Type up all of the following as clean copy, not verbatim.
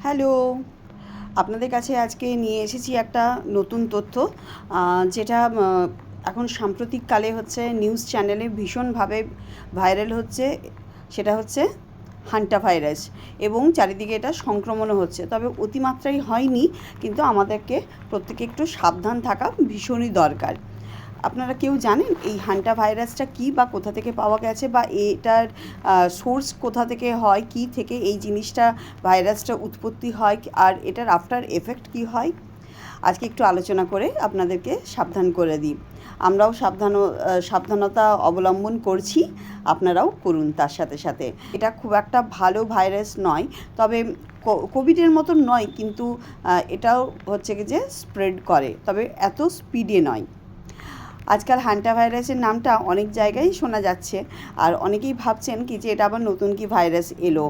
Hello, আপনাদের কাছে আজকে নিয়ে এসেছি একটা নতুন তথ্য, যেটা এখন সাম্প্রতিককালে হচ্ছে নিউজ চ্যানেলে ভীষণভাবে ভাইরাল হচ্ছে। সেটা হচ্ছে হান্টা ভাইরাস, এবং চারিদিকে এটা সংক্রমণও হচ্ছে। তবে অতিমাত্রায় হয়নি, কিন্তু আমাদেরকে প্রত্যেকে একটু সাবধান থাকা ভীষণই দরকার। আপনারা কেউ জানেন এই হান্টা ভাইরাসটা কী, বা কোথা থেকে পাওয়া গেছে, বা এটার সোর্স কোথা থেকে হয়, কী থেকে এই জিনিসটা ভাইরাসটা উৎপত্তি হয়, আর এটার আফটার এফেক্ট কী হয়? আজকে একটু আলোচনা করে আপনাদেরকে সাবধান করে দিই। আমরাও সাবধানতা অবলম্বন করছি, আপনারাও করুন তার সাথে সাথে। এটা খুব একটা ভালো ভাইরাস নয়, তবে কোভিডের মতন নয়, কিন্তু এটাও হচ্ছে কি যে স্প্রেড করে, তবে এত স্পিডে নয়। আজকাল হান্টা ভাইরাসের নামটা অনেক জায়গায় শোনা যাচ্ছে, আর অনেকেই ভাবছেন কি যে এটা আবার নতুন কি ভাইরাস এলো।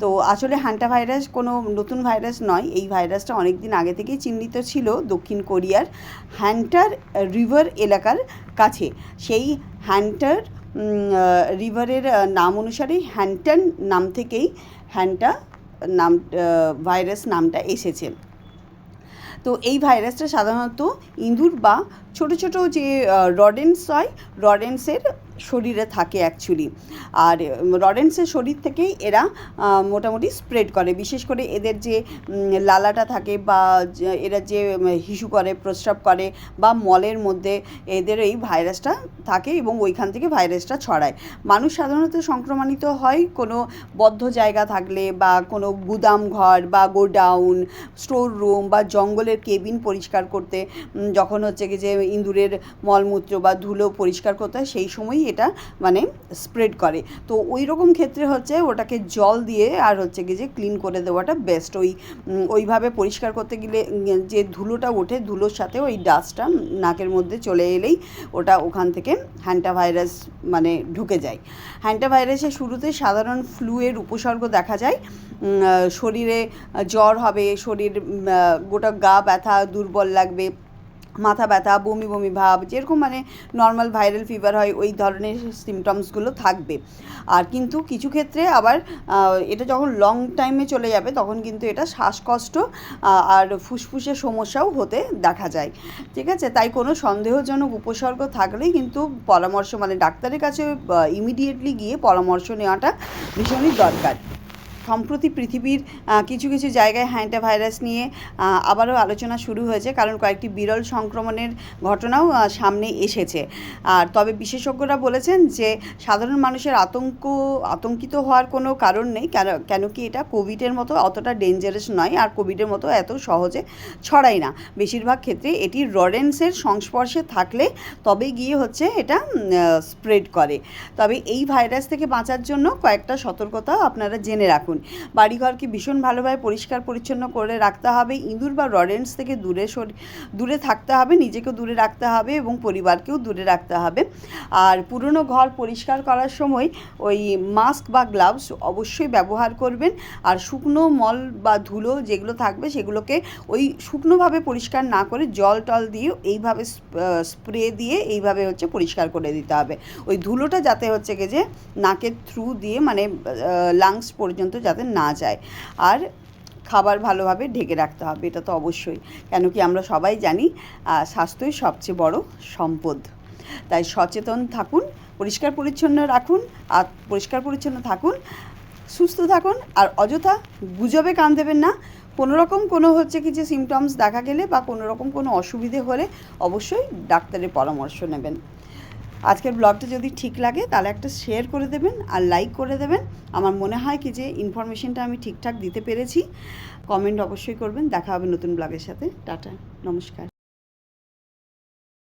তো আসলে হান্টা ভাইরাস কোনো নতুন ভাইরাস নয়। এই ভাইরাসটা অনেক দিন আগে থেকেই চিহ্নিত ছিল দক্ষিণ কোরিয়ার হ্যান্টার রিভার এলাকার কাছে। সেই হ্যান্টার রিভারের নাম অনুসারেই হ্যান্টান নাম থেকেই হ্যান্টা নাম ভাইরাস নামটা এসেছে। তো এই ভাইরাসটা সাধারণত ইঁদুর বা ছোটো ছোটো যে রডেন্টস হয়, রডেন্টসের শরীরে থাকে অ্যাকচুয়ালি। আর রডেন্টসের শরীর থেকেই এরা মোটামুটি স্প্রেড করে। বিশেষ করে এদের যে লালাটা থাকে, বা এরা যে হিসু করে, প্রস্রাব করে, বা মলের মধ্যে এদের এই ভাইরাসটা থাকে, এবং ওইখান থেকে ভাইরাসটা ছড়ায়। মানুষ সাধারণত সংক্রমণিত হয় কোনো বদ্ধ জায়গা থাকলে, বা কোনো গুদাম ঘর, বা গোডাউন, স্টোর রুম, বা জঙ্গলের কেবিন পরিষ্কার করতে, যখন হচ্ছে কি যে ইঁদুরের মলমূত্র বা ধুলো পরিষ্কার করতে হয়, সেই সময়ই এটা মানে স্প্রেড করে। তো ওই রকম ক্ষেত্রে হচ্ছে ওটাকে জল দিয়ে আর হচ্ছে কি যে ক্লিন করে দেওয়াটা বেস্ট। ওইভাবে পরিষ্কার করতে গেলে যে ধুলোটা ওঠে, ধুলোর সাথে ওই ডাস্টটা নাকের মধ্যে চলে এলেই ওটা ওখান থেকে হ্যান্টা ভাইরাস মানে ঢুকে যায়। হ্যান্টা ভাইরাসের শুরুতে সাধারণ ফ্লুয়ের উপসর্গ দেখা যায়। শরীরে জ্বর হবে, শরীর গোটা গা ব্যথা, দুর্বল লাগবে, মাথা ব্যথা, বমি বমি ভাব, যেরকম মানে নর্মাল ভাইরাল ফিভার হয় ওই ধরনের সিমটমসগুলো থাকবে। আর কিন্তু কিছু ক্ষেত্রে আবার এটা যখন লং টাইমে চলে যাবে, তখন কিন্তু এটা শ্বাসকষ্ট আর ফুসফুসের সমস্যাও হতে দেখা যায়। ঠিক আছে, তাই কোনো সন্দেহজনক উপসর্গ থাকলেই কিন্তু পরামর্শ মানে ডাক্তারের কাছে ইমিডিয়েটলি গিয়ে পরামর্শ নেওয়াটা ভীষণই দরকার। সম্প্রতি পৃথিবীর কিছু কিছু জায়গায় হ্যান্টা ভাইরাস নিয়ে আবারও আলোচনা শুরু হয়েছে, কারণ কয়েকটি বিরল সংক্রমণের ঘটনাও সামনে এসেছে। আর তবে বিশেষজ্ঞরা বলেছেন যে সাধারণ মানুষের আতঙ্কিত হওয়ার কোনো কারণ নেই, কেন কি এটা কোভিডের মতো অতটা ডেঞ্জারাস নয়, আর কোভিডের মতো এত সহজে ছড়ায় না। বেশিরভাগ ক্ষেত্রে এটি রডেন্টসের সংস্পর্শে থাকলে তবে গিয়ে হচ্ছে এটা স্প্রেড করে। তবে এই ভাইরাস থেকে বাঁচার জন্য কয়েকটা সতর্কতা আপনারা জেনে রাখুন। বাড়িঘরকে ভীষণ ভালোভাবে পরিষ্কার পরিচ্ছন্ন করে রাখতে হবে। ইঁদুর বা রডেন্টস থেকে দূরে থাকতে হবে, নিজেকেও দূরে রাখতে হবে, এবং পরিবারকেও দূরে রাখতে হবে। আর পুরনো ঘর পরিষ্কার করার সময় ওই মাস্ক বা গ্লাভস অবশ্যই ব্যবহার করবেন। আর শুকনো মল বা ধুলো যেগুলো থাকবে, সেগুলোকে ওই শুকনোভাবে পরিষ্কার না করে জল টল দিয়ে এইভাবে স্প্রে দিয়ে এইভাবে হচ্ছে পরিষ্কার করে দিতে হবে। ওই ধুলোটা যাতে হচ্ছে কি যে নাকের থ্রু দিয়ে মানে লাংস পর্যন্ত যাতে না যায়। আর খাবার ভালোভাবে ঢেকে রাখতে হবে, এটা তো অবশ্যই, কেন কি আমরা সবাই জানি স্বাস্থ্যই সবচেয়ে বড় সম্পদ। তাই সচেতন থাকুন, পরিষ্কার পরিচ্ছন্ন রাখুন, আর পরিষ্কার পরিচ্ছন্ন থাকুন, সুস্থ থাকুন, আর অযথা গুজবে কান দেবেন না। কোনো হচ্ছে কি যে সিমটমস দেখা গেলে, বা কোনো রকম কোনো অসুবিধে হলে অবশ্যই ডাক্তারের পরামর্শ নেবেন। আজকের ব্লগটা যদি ঠিক লাগে তাহলে একটা শেয়ার করে দেবেন, আর লাইক করে দেবেন। আমার মনে হয় কি যে ইনফরমেশনটা আমি ঠিকঠাক দিতে পেরেছি। কমেন্ট অবশ্যই করবেন। দেখা হবে নতুন ব্লগের সাথে। টাটা, নমস্কার।